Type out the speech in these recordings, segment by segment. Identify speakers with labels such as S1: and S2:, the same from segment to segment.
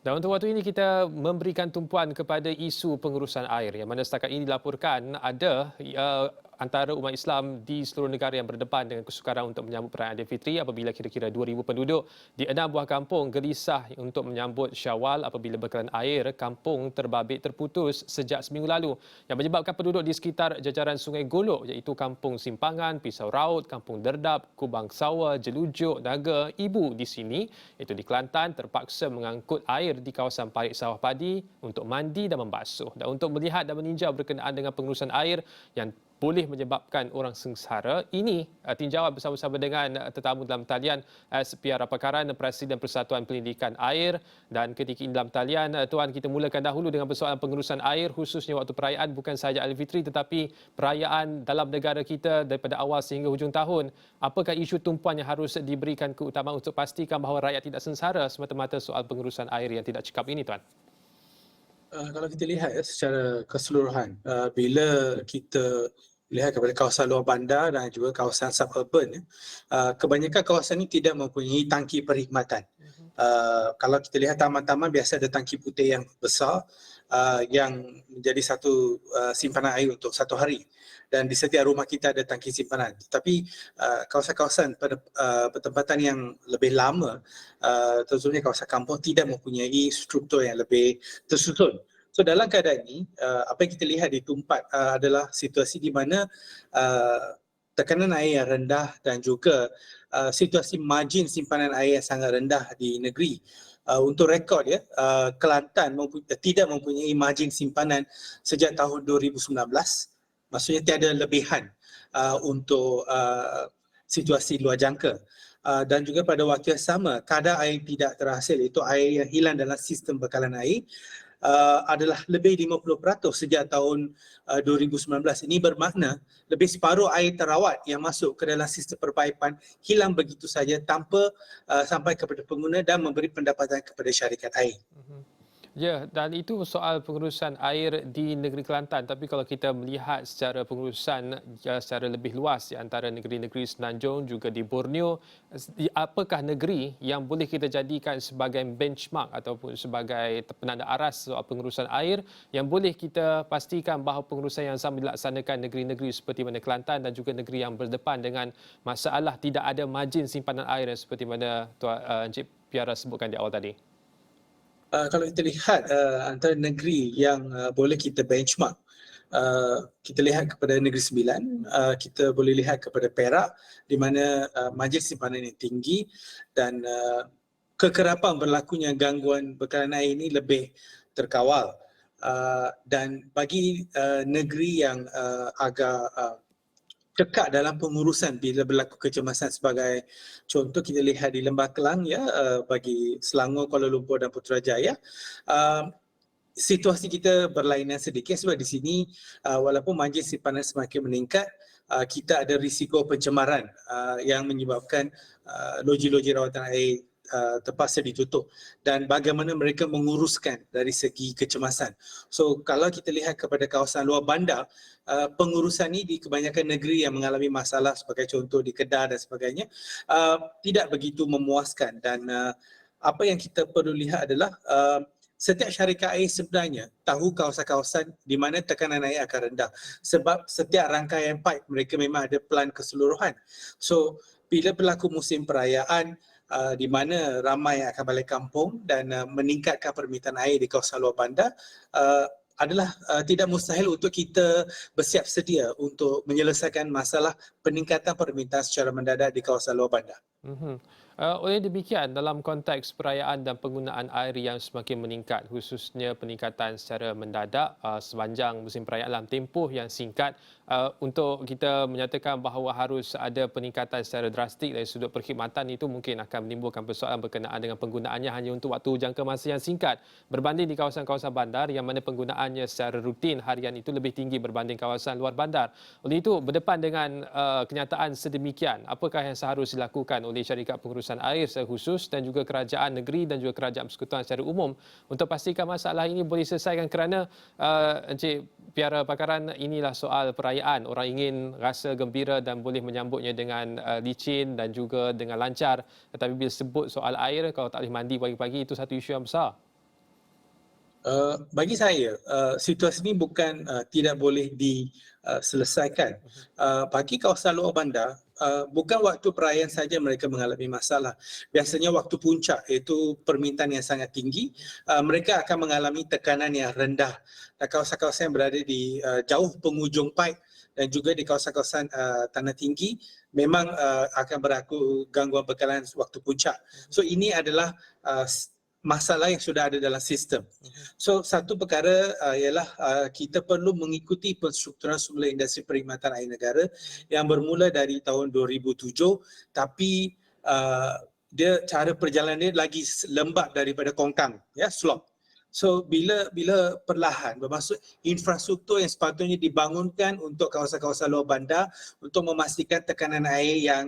S1: Dan untuk waktu ini kita memberikan tumpuan kepada isu pengurusan air yang mana setakat ini dilaporkan ada antara umat Islam di seluruh negara yang berdepan dengan kesukaran untuk menyambut perayaan Aidilfitri apabila kira-kira 2,000 penduduk di 6 buah kampung gelisah untuk menyambut Syawal apabila bekalan air kampung terbabit terputus sejak seminggu lalu yang menyebabkan penduduk di sekitar jajaran Sungai Golok iaitu Kampung Simpangan, Pisau Raut, Kampung Derdap, Kubang Sawa, Jelujuk, Naga, Ibu di sini iaitu di Kelantan terpaksa mengangkut air di kawasan parit sawah padi untuk mandi dan membasuh dan untuk melihat dan meninjau berkenaan dengan pengurusan air yang boleh menyebabkan orang sengsara. Ini tinjauan bersama-sama dengan tetamu dalam talian SPR Rapakaran Presiden Persatuan Pendidikan Air dan ketika ini dalam talian Tuan kita mulakan dahulu dengan persoalan pengurusan air khususnya waktu perayaan bukan sahaja Aidilfitri tetapi perayaan dalam negara kita daripada awal sehingga hujung tahun. Apakah isu tumpuan yang harus diberikan keutamaan untuk pastikan bahawa rakyat tidak sengsara semata-mata soal pengurusan air yang tidak cekap ini, Tuan?
S2: Kalau kita lihat secara keseluruhan, bila kita lihat kepada kawasan luar bandar dan juga kawasan suburban, kebanyakan kawasan ini tidak mempunyai tangki perkhidmatan. Kalau kita lihat taman-taman biasa ada tangki putih yang besar yang menjadi satu simpanan air untuk satu hari. Dan di setiap rumah kita ada tangki simpanan. Tapi kawasan-kawasan pada pertempatan yang lebih lama, terutama kawasan kampung tidak mempunyai struktur yang lebih tersusun. So dalam keadaan ini, apa yang kita lihat di Tumpat adalah situasi di mana tekanan air yang rendah dan juga situasi margin simpanan air yang sangat rendah di negeri. Untuk rekod ya, Kelantan tidak mempunyai margin simpanan sejak tahun 2019. Maksudnya tiada lebihan untuk situasi luar jangka. Dan juga pada waktu yang sama, kadar air tidak terhasil, iaitu air yang hilang dalam sistem bekalan air, adalah lebih 50% sejak tahun 2019. Ini bermakna lebih separuh air terawat yang masuk ke dalam sistem perpaipan hilang begitu saja tanpa sampai kepada pengguna dan memberi pendapatan kepada syarikat air.
S1: Ya, dan itu soal pengurusan air di negeri Kelantan. Tapi kalau kita melihat secara pengurusan secara lebih luas di antara negeri-negeri Semenanjung juga di Borneo, apakah negeri yang boleh kita jadikan sebagai benchmark ataupun sebagai penanda aras soal pengurusan air yang boleh kita pastikan bahawa pengurusan yang sama dilaksanakan negeri-negeri seperti mana Kelantan dan juga negeri yang berdepan dengan masalah tidak ada margin simpanan air seperti mana Encik Piara sebutkan di awal tadi?
S2: Kalau kita lihat antara negeri yang boleh kita benchmark, kita lihat kepada Negeri Sembilan, kita boleh lihat kepada Perak di mana margin simpanan yang tinggi dan kekerapan berlakunya gangguan bekalan air ini lebih terkawal. Dan bagi negeri yang agak cekak dalam pengurusan bila berlaku kecemasan sebagai contoh kita lihat di Lembah Kelang ya, bagi Selangor, Kuala Lumpur dan Putrajaya, situasi kita berlainan sedikit sebab di sini walaupun margin simpanan semakin meningkat, kita ada risiko pencemaran yang menyebabkan loji-loji rawatan air terpaksa ditutup dan bagaimana mereka menguruskan dari segi kecemasan. So kalau kita lihat kepada kawasan luar bandar, pengurusan ini di kebanyakan negeri yang mengalami masalah sebagai contoh di Kedah dan sebagainya tidak begitu memuaskan dan apa yang kita perlu lihat adalah setiap syarikat air sebenarnya tahu kawasan-kawasan di mana tekanan air akan rendah sebab setiap rangkaian pipe mereka memang ada plan keseluruhan. So bila berlaku musim perayaan di mana ramai akan balik kampung dan meningkatkan permintaan air di kawasan luar bandar, adalah tidak mustahil untuk kita bersiap sedia untuk menyelesaikan masalah peningkatan permintaan secara mendadak di kawasan luar bandar.
S1: Oleh demikian, dalam konteks perayaan dan penggunaan air yang semakin meningkat, khususnya peningkatan secara mendadak sepanjang musim perayaan dalam tempoh yang singkat, untuk kita menyatakan bahawa harus ada peningkatan secara drastik dari sudut perkhidmatan itu mungkin akan menimbulkan persoalan berkenaan dengan penggunaannya hanya untuk waktu jangka masa yang singkat berbanding di kawasan-kawasan bandar yang mana penggunaannya secara rutin harian itu lebih tinggi berbanding kawasan luar bandar. Oleh itu, berdepan dengan kenyataan sedemikian, apakah yang seharusnya dilakukan oleh syarikat pengurusan air secara khusus dan juga kerajaan negeri dan juga kerajaan persekutuan secara umum untuk pastikan masalah ini boleh selesaikan kerana Encik Piara Pakaran, inilah soal perayaan. Orang ingin rasa gembira dan boleh menyambutnya dengan licin dan juga dengan lancar. Tetapi bila sebut soal air, kalau tak boleh mandi pagi-pagi, itu satu isu yang besar.
S2: Bagi saya, situasi ini bukan tidak boleh diselesaikan. Bagi kawasan luar bandar, bukan waktu perayaan saja mereka mengalami masalah. Biasanya waktu puncak, iaitu permintaan yang sangat tinggi, mereka akan mengalami tekanan yang rendah. Dan kawasan-kawasan yang berada di jauh penghujung paip dan juga di kawasan-kawasan tanah tinggi memang akan berlaku gangguan bekalan waktu puncak. So ini adalah masalah yang sudah ada dalam sistem. So satu perkara ialah kita perlu mengikuti penstrukturan semula industri perkhidmatan air negara yang bermula dari tahun 2007, tapi dia cara perjalanan dia lagi lembab daripada kongkang, ya, slop. So bila perlahan, bermaksud infrastruktur yang sepatutnya dibangunkan untuk kawasan-kawasan luar bandar untuk memastikan tekanan air yang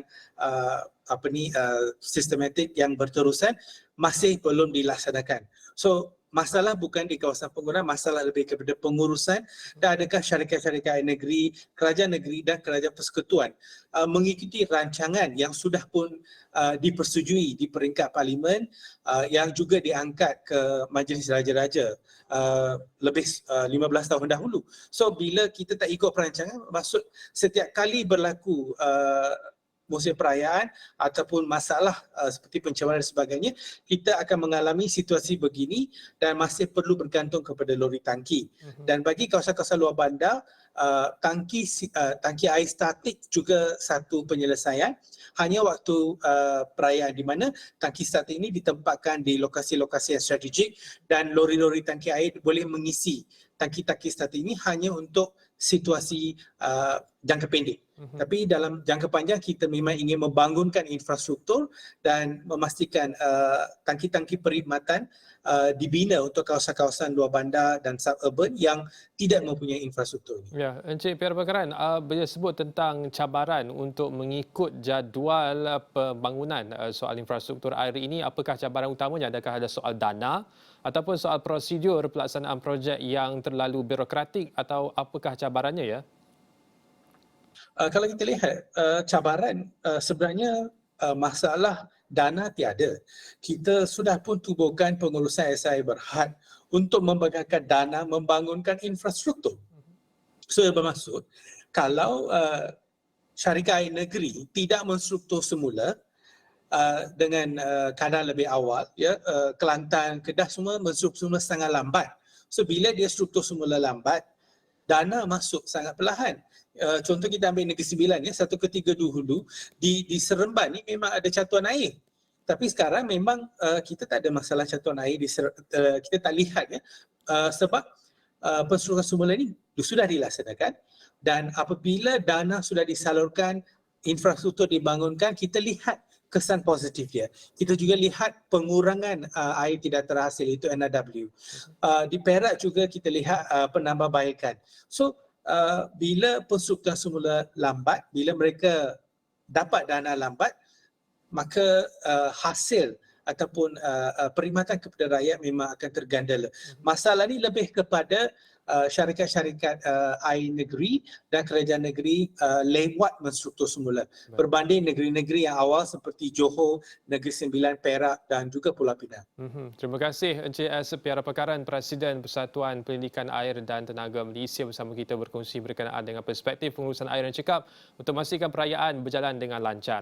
S2: sistematik yang berterusan masih belum dilaksanakan. So masalah bukan di kawasan penggunaan, masalah lebih kepada pengurusan dan adakah syarikat-syarikat air negeri, kerajaan negeri dan kerajaan persekutuan mengikuti rancangan yang sudah pun dipersetujui di peringkat parlimen yang juga diangkat ke Majlis Raja-Raja lebih 15 tahun dahulu. So bila kita tak ikut perancangan, maksud setiap kali berlaku musim perayaan ataupun masalah seperti pencemaran dan sebagainya, kita akan mengalami situasi begini dan masih perlu bergantung kepada lori tangki. Dan bagi kawasan-kawasan luar bandar, tangki air statik juga satu penyelesaian. Hanya waktu perayaan di mana tangki statik ini ditempatkan di lokasi-lokasi yang strategik dan lori-lori tangki air boleh mengisi tangki-tangki statik ini hanya untuk situasi jangka pendek. Tapi dalam jangka panjang kita memang ingin membangunkan infrastruktur dan memastikan tangki-tangki perkhidmatan dibina untuk kawasan-kawasan luar bandar dan suburban yang tidak mempunyai infrastruktur.
S1: Ya, Encik P.R. Bakaran, bila sebut tentang cabaran untuk mengikut jadual pembangunan soal infrastruktur air ini, apakah cabaran utamanya? Adakah ada soal dana ataupun soal prosedur pelaksanaan projek yang terlalu birokratik atau apakah cabarannya ya?
S2: Kalau kita lihat cabaran sebenarnya masalah dana tiada. Kita sudah pun tubuhkan pengurusan SI Berhad untuk membangkitkan dana membangunkan infrastruktur. So bermaksud kalau syarikat air negeri tidak menstruktur semula dengan kadar lebih awal, ya, Kelantan, Kedah semua menstruktur semula sangat lambat. So bila dia struktur semula lambat, dana masuk sangat perlahan. Contoh kita ambil Negeri Sembilan, ya, 1/3 dulu di Seremban ni memang ada catuan air. Tapi sekarang memang kita tak ada masalah catuan air kita tak lihat, ya, sebab penstrukturan semula ini sudah dilaksanakan dan apabila dana sudah disalurkan, infrastruktur dibangunkan, kita lihat kesan positifnya. Kita juga lihat pengurangan air tidak terhasil, itu NRW. Di Perak juga kita lihat penambahbaikan. So bila penstrukturan semula lambat, bila mereka dapat dana lambat, maka hasil ataupun perkhidmatan kepada rakyat memang akan tergandala. Masalah ni lebih kepada syarikat-syarikat air negeri dan kerajaan negeri lewat menstruktur semula berbanding negeri-negeri yang awal seperti Johor, Negeri Sembilan, Perak dan juga Pulau Pinang.
S1: Terima kasih Encik S. P.R. Bakaran, Presiden Persatuan Pendidikan Air dan Tenaga Malaysia bersama kita berkongsi berkenaan dengan perspektif pengurusan air dan cekap untuk memastikan perayaan berjalan dengan lancar.